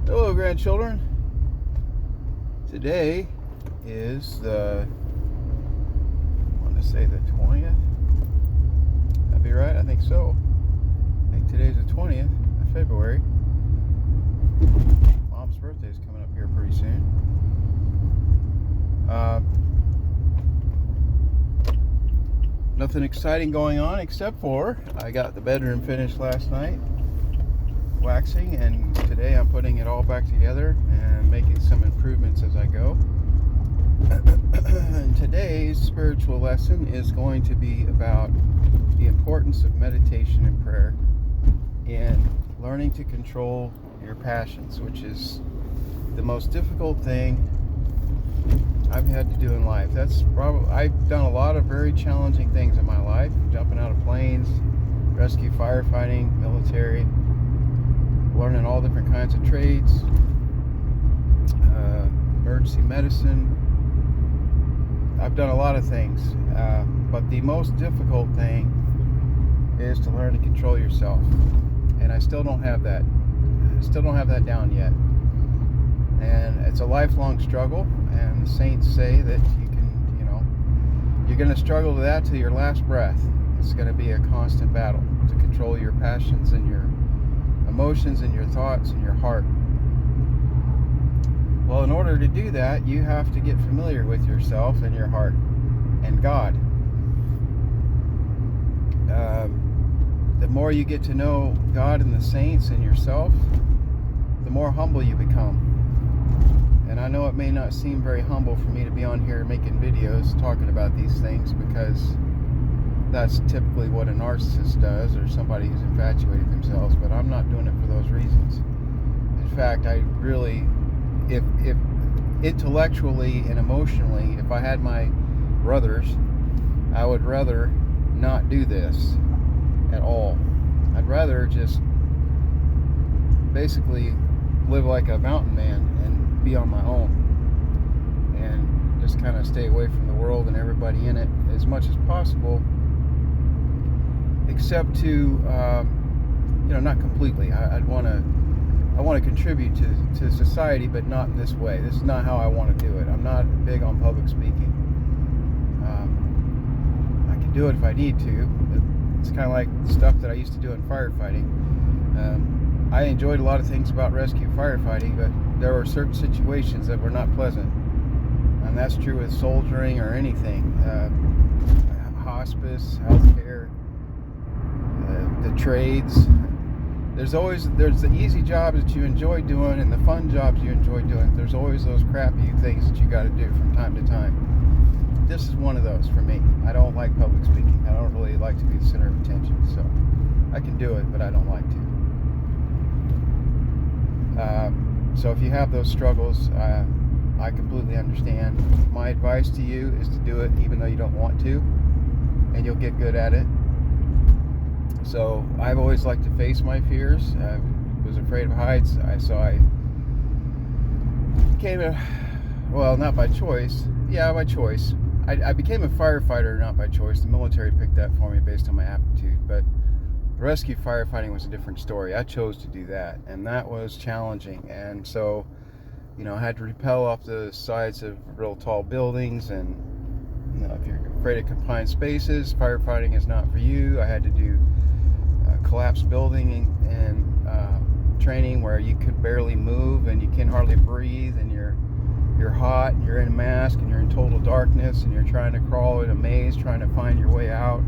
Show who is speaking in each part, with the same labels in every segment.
Speaker 1: Hello, grandchildren. Today is I want to say the 20th. That'd be right, I think so. I think today's the 20th of February. Mom's birthday is coming up here pretty soon. Nothing exciting going on except for I got the bedroom finished last night, waxing, and today I'm putting it all back together and making some improvements as I go. And today's spiritual lesson is going to be about the importance of meditation and prayer and learning to control your passions, which is the most difficult thing I've had to do in life. I've done a lot of very challenging things in my life, jumping out of planes, rescue, firefighting, military, learning all different kinds of trades, emergency medicine. I've done a lot of things, but the most difficult thing is to learn to control yourself, and I still don't have that. Down yet, and it's a lifelong struggle. And the saints say that you're going to struggle with that till your last breath. It's going to be a constant battle to control your passions and your emotions and your thoughts and your heart. Well, in order to do that, you have to get familiar with yourself and your heart and God. The more you get to know God and the saints and yourself, the more humble you become. And I know it may not seem very humble for me to be on here making videos talking about these things, because that's typically what a narcissist does, or somebody who's infatuated themselves, but I'm not doing it for those reasons. In fact, I really, if intellectually and emotionally, if I had my brothers, I would rather not do this at all. I'd rather just basically live like a mountain man and be on my own and just kind of stay away from the world and everybody in it as much as possible, except to not completely. I want to contribute to society, but not in this way. This is not how I want to do it. I'm not big on public speaking. I can do it if I need to. It's kind of like stuff that I used to do in firefighting. I enjoyed a lot of things about rescue firefighting, but there were certain situations that were not pleasant. And that's true with soldiering or anything. Hospice, healthcare, the trades. There's the easy jobs that you enjoy doing and the fun jobs you enjoy doing. There's always those crappy things that you got to do from time to time. This is one of those for me. I don't like public speaking. I don't really like to be the center of attention. So I can do it, but I don't like to. So if you have those struggles, I completely understand. My advice to you is to do it even though you don't want to, and you'll get good at it. So I've always liked to face my fears. I was afraid of heights. I became not by choice. Yeah, by choice. I became a firefighter, not by choice. The military picked that for me based on my aptitude, but rescue firefighting was a different story. I chose to do that, and that was challenging. And so, I had to rappel off the sides of real tall buildings, and if you're afraid of confined spaces, firefighting is not for you. I had to do collapsed building and training where you could barely move and you can hardly breathe, and you're hot and you're in a mask and you're in total darkness and you're trying to crawl in a maze trying to find your way out.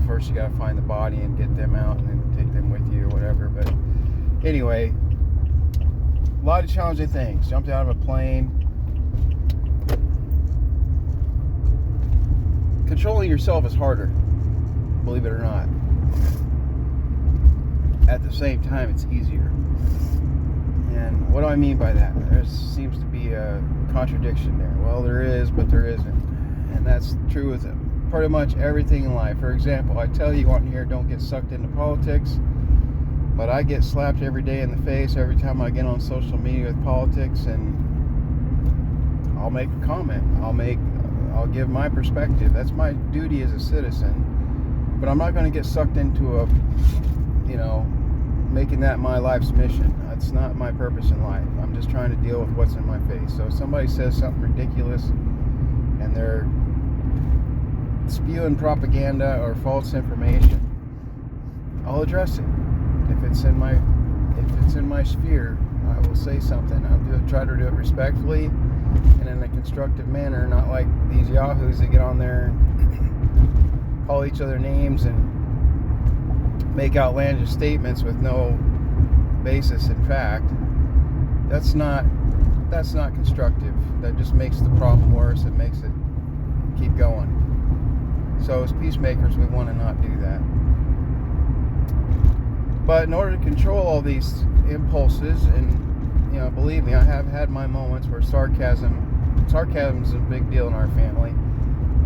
Speaker 1: First you got to find the body and get them out and then take them with you or whatever. But anyway, a lot of challenging things. Jumped out of a plane. Controlling yourself is harder, believe it or not. At the same time, it's easier. And what do I mean by that? There seems to be a contradiction there. Well, there is, but there isn't. And that's true with pretty much everything in life. For example, I tell you on here, don't get sucked into politics, but I get slapped every day in the face every time I get on social media with politics, and I'll make a comment. I'll give my perspective. That's my duty as a citizen. But I'm not going to get sucked into making that my life's mission. That's not my purpose in life. I'm just trying to deal with what's in my face. So if somebody says something ridiculous and they're spewing propaganda or false information, I'll address it. If it's in my sphere, I will say something. I'll try to do it respectfully and in a constructive manner, not like these yahoos that get on there and call each other names and make outlandish statements with no basis in fact. That's not constructive. That just makes the problem worse. It makes it keep going. So as peacemakers, we want to not do that. But in order to control all these impulses, and believe me, I have had my moments where sarcasm is a big deal in our family,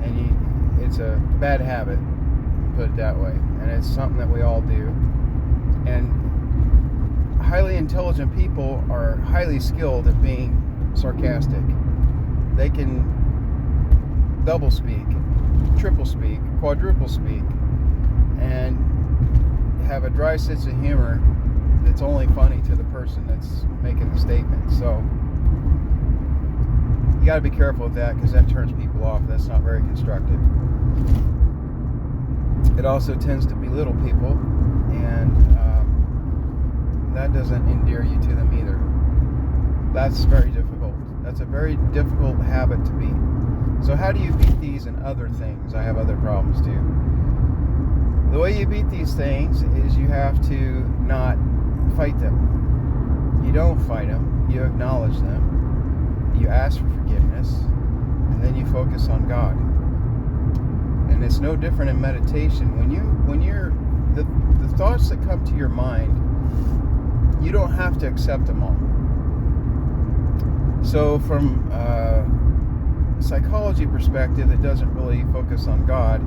Speaker 1: and it's a bad habit, put it that way, and it's something that we all do. And highly intelligent people are highly skilled at being sarcastic. They can double speak, triple speak, quadruple speak, and have a dry sense of humor that's only funny to the person that's making the statement. So you got to be careful with that, because that turns people off. That's not very constructive. It also tends to belittle people, and that doesn't endear you to them either. That's very difficult. That's a very difficult habit to beat. So how do you beat these and other things? I have other problems too. The way you beat these things is you have to not fight them. You don't fight them. You acknowledge them. You ask for forgiveness, and then you focus on God. And it's no different in meditation. When you're the thoughts that come to your mind, you don't have to accept them all. So from a psychology perspective that doesn't really focus on God,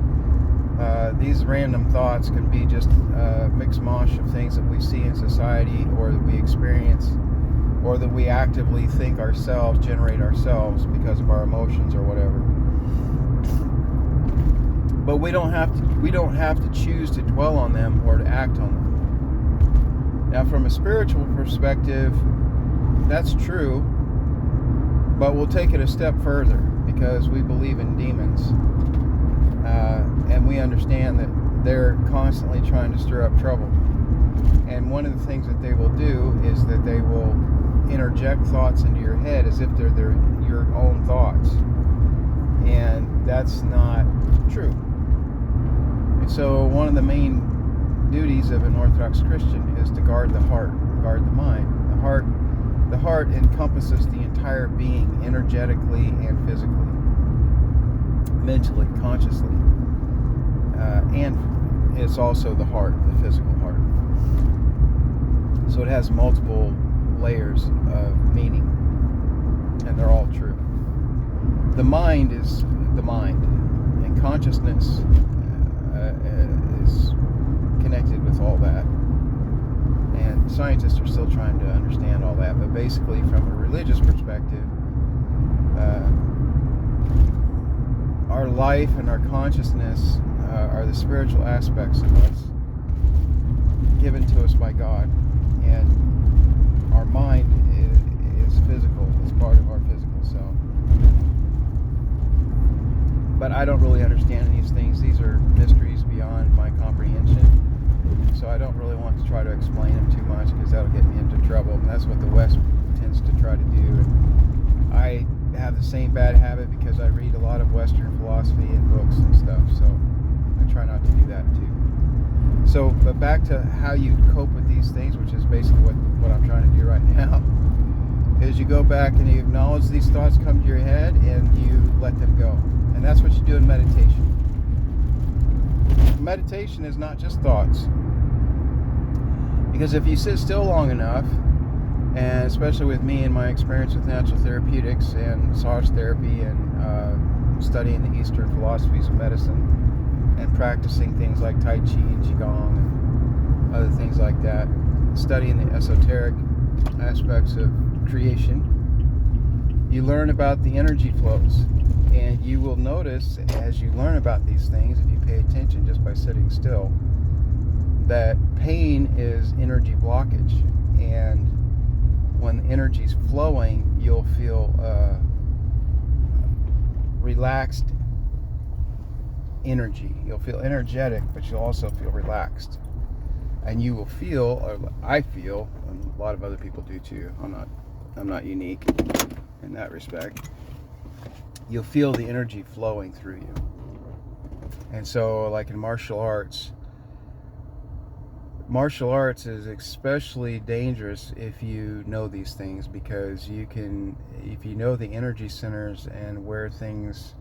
Speaker 1: these random thoughts can be just a mixed mosh of things that we see in society, or that we experience, or that we actively think ourselves, generate ourselves because of our emotions or whatever. But we don't have to choose to dwell on them or to act on them. Now, from a spiritual perspective, that's true, but we'll take it a step further, because we believe in demons, and we understand that they're constantly trying to stir up trouble. And one of the things that they will do is that they will interject thoughts into your head as if they're your own thoughts, and that's not true. And so one of the main duties of an Orthodox Christian is to guard the heart, guard the mind. The heart encompasses the entire being, energetically and physically, mentally, consciously, and it's also the heart, the physical heart. So it has multiple layers of meaning, and they're all true. The mind is the mind, and consciousness is connected with all that. And scientists are still trying to understand all that, but basically from a religious perspective, our life and our consciousness are the spiritual aspects of us, given to us by God, and our mind is physical. It's part of our physical self. But I don't really understand these things. These are mysteries beyond my comprehension. So I don't really want to try to explain them too much, because that'll get me into trouble. And that's what the West tends to try to do. And I have the same bad habit because I read a lot of Western philosophy and books and stuff. So I try not to do that too. So, but back to how you cope with these things, which is basically what I'm trying to do right now, is you go back and you acknowledge these thoughts come to your head and you let them go. And that's what you do in meditation. Meditation is not just thoughts. Because if you sit still long enough, and especially with me and my experience with natural therapeutics and massage therapy and studying the Eastern philosophies of medicine and practicing things like Tai Chi and Qigong and other things like that, studying the esoteric aspects of creation, you learn about the energy flows. And you will notice as you learn about these things, if you pay attention just by sitting still, that pain is energy blockage, and energy's flowing, you'll feel relaxed energy. You'll feel energetic, but you'll also feel relaxed. And you will feel, or I feel, and a lot of other people do too, I'm not unique in that respect, you'll feel the energy flowing through you. And so, like in martial arts is especially dangerous if you know these things, because if you know the energy centers and where things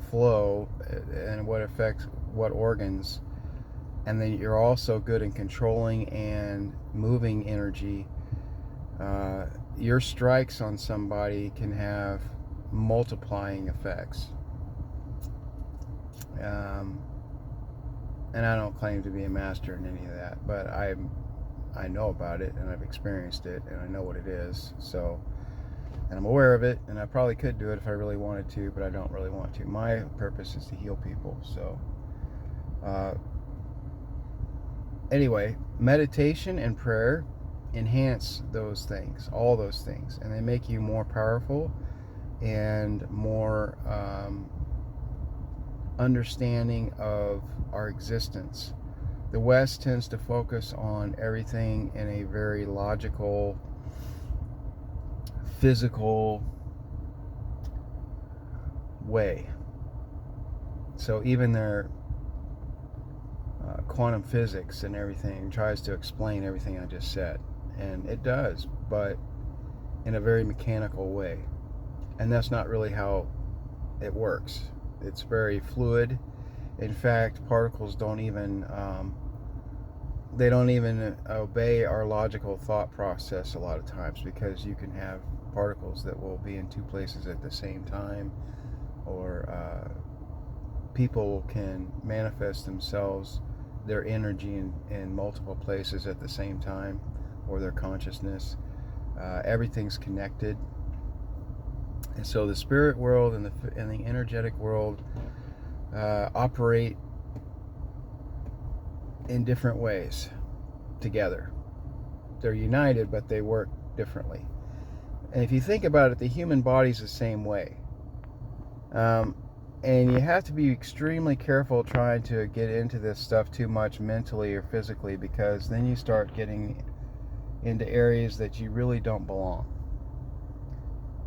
Speaker 1: flow and what affects what organs, and then you're also good in controlling and moving energy, your strikes on somebody can have multiplying effects. And I don't claim to be a master in any of that, but I know about it, and I've experienced it, and I know what it is. So, and I'm aware of it, and I probably could do it if I really wanted to, but I don't really want to. My purpose is to heal people. So anyway, meditation and prayer enhance those things, all those things, and they make you more powerful and more understanding of our existence. The West tends to focus on everything in a very logical, physical way. So even their quantum physics and everything tries to explain everything I just said, and it does, but in a very mechanical way. And that's not really how it works. It's very fluid. In fact, particles don't even obey our logical thought process a lot of times, because you can have particles that will be in two places at the same time, or people can manifest themselves, their energy in multiple places at the same time, or their consciousness. Everything's connected. And so the spirit world and the energetic world operate in different ways together. They're united, but they work differently. And if you think about it, the human body's the same way. And you have to be extremely careful trying to get into this stuff too much mentally or physically, because then you start getting into areas that you really don't belong.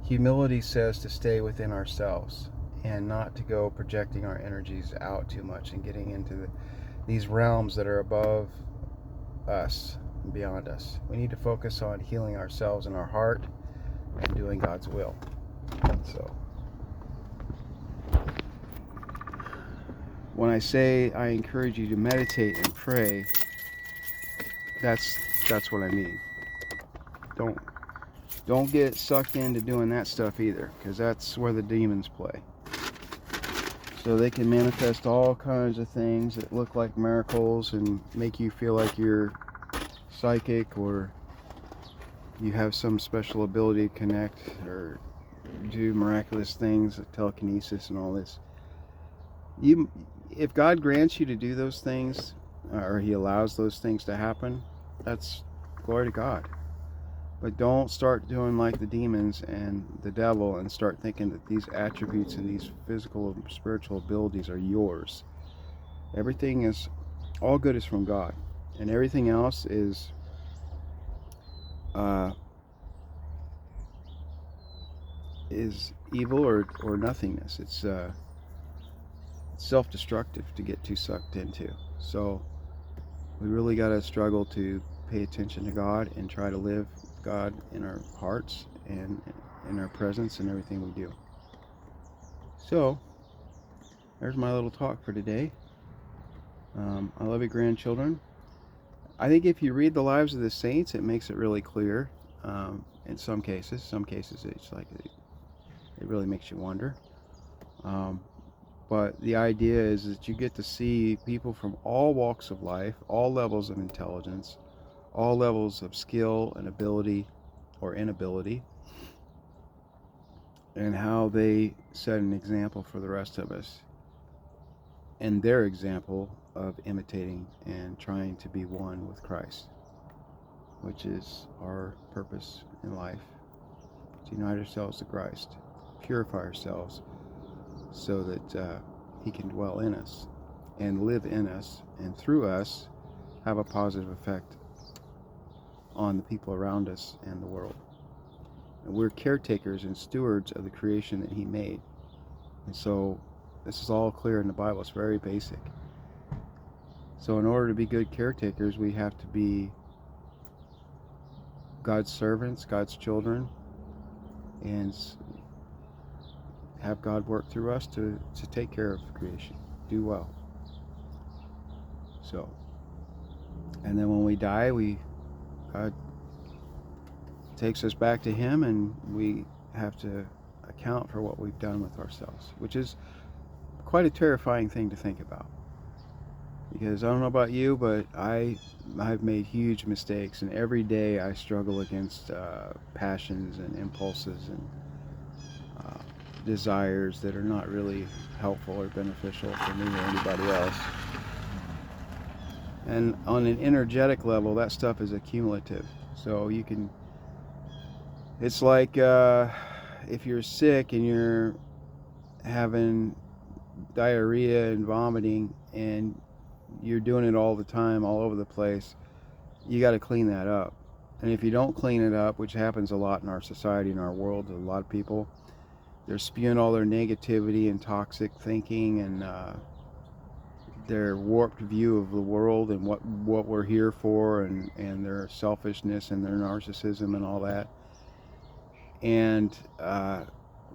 Speaker 1: Humility says to stay within ourselves and not to go projecting our energies out too much and getting into these realms that are above us and beyond us. We need to focus on healing ourselves in our heart and doing God's will. So when I say I encourage you to meditate and pray, that's what I mean. Don't get sucked into doing that stuff either, because that's where the demons play. So they can manifest all kinds of things that look like miracles and make you feel like you're psychic, or you have some special ability to connect or do miraculous things like telekinesis and all this. If God grants you to do those things, or He allows those things to happen, that's glory to God. But don't start doing like the demons and the devil and start thinking that these attributes and these physical and spiritual abilities are yours. Everything is, all good is from God, and everything else is evil or nothingness. It's self-destructive to get too sucked into. So we really got to struggle to pay attention to God and try to live God in our hearts and in our presence and everything we do. So there's my little talk for today. I love you, grandchildren. I think if you read the lives of the saints, it makes it really clear. In some cases it's like it really makes you wonder. But the idea is that you get to see people from all walks of life, all levels of intelligence, all levels of skill and ability or inability, and how they set an example for the rest of us, and their example of imitating and trying to be one with Christ, which is our purpose in life to unite ourselves to Christ, purify ourselves so that He can dwell in us and live in us, and through us have a positive effect on the people around us and the world. And we're caretakers and stewards of the creation that He made. And so this is all clear in the Bible. It's very basic. So in order to be good caretakers, we have to be God's servants, God's children, and have God work through us to take care of creation, do well. So, and then when we die, God takes us back to Him, and we have to account for what we've done with ourselves, which is quite a terrifying thing to think about. Because I don't know about you, but I've made huge mistakes, and every day I struggle against passions and impulses and desires that are not really helpful or beneficial for me or anybody else. And on an energetic level, that stuff is accumulative. So you can, it's like if you're sick and you're having diarrhea and vomiting and you're doing it all the time, all over the place, you got to clean that up. And if you don't clean it up, which happens a lot in our society, in our world, a lot of people, they're spewing all their negativity and toxic thinking and their warped view of the world and what we're here for, and their selfishness and their narcissism and all that. And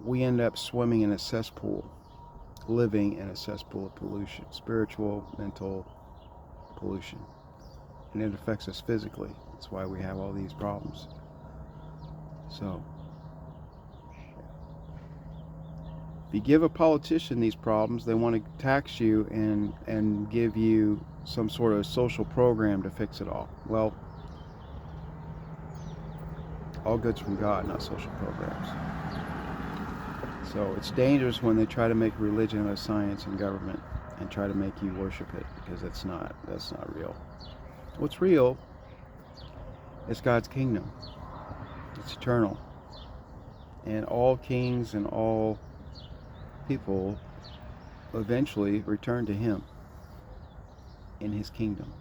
Speaker 1: we end up swimming in a cesspool, living in a cesspool of pollution, spiritual, mental pollution. And it affects us physically. That's why we have all these problems. So, if you give a politician these problems, they want to tax you and give you some sort of social program to fix it all. Well, all good's from God, not social programs. So it's dangerous when they try to make religion out of science and government and try to make you worship it, because that's not real. What's real is God's kingdom. It's eternal. And all kings and all people eventually return to Him in His kingdom.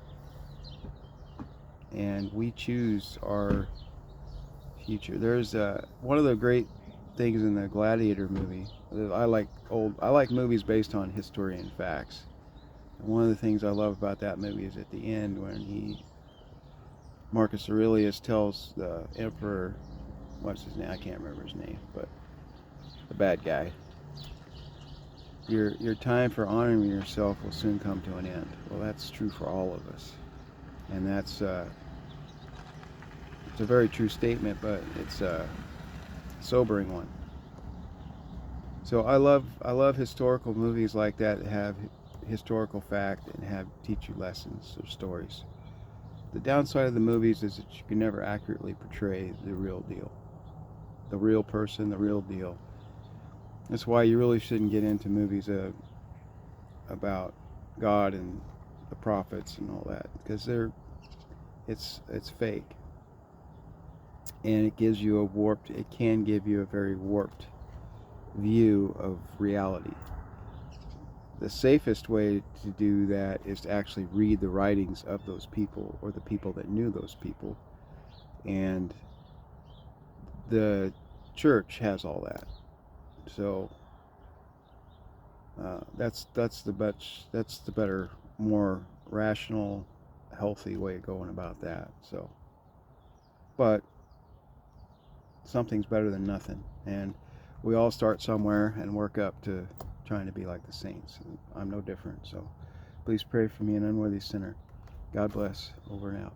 Speaker 1: And we choose our future. There's one of the great things in the Gladiator movie. I like movies based on history and facts. And one of the things I love about that movie is at the end when Marcus Aurelius tells the emperor, what's his name? I can't remember his name, but the bad guy, your time for honoring yourself will soon come to an end. Well, that's true for all of us, and that's it's a very true statement, but it's a sobering one. So I love historical movies like that have historical fact and teach you lessons or stories. The downside of the movies is that you can never accurately portray the real deal, the real person, the real deal. That's why you really shouldn't get into movies about God and the prophets and all that, because it's fake, and it can give you a very warped view of reality. The safest way to do that is to actually read the writings of those people, or the people that knew those people, and the church has all that. So that's the better, more rational, healthy way of going about that. So, but something's better than nothing, and we all start somewhere and work up to trying to be like the saints. And I'm no different. So please pray for me, an unworthy sinner. God bless. Over and out.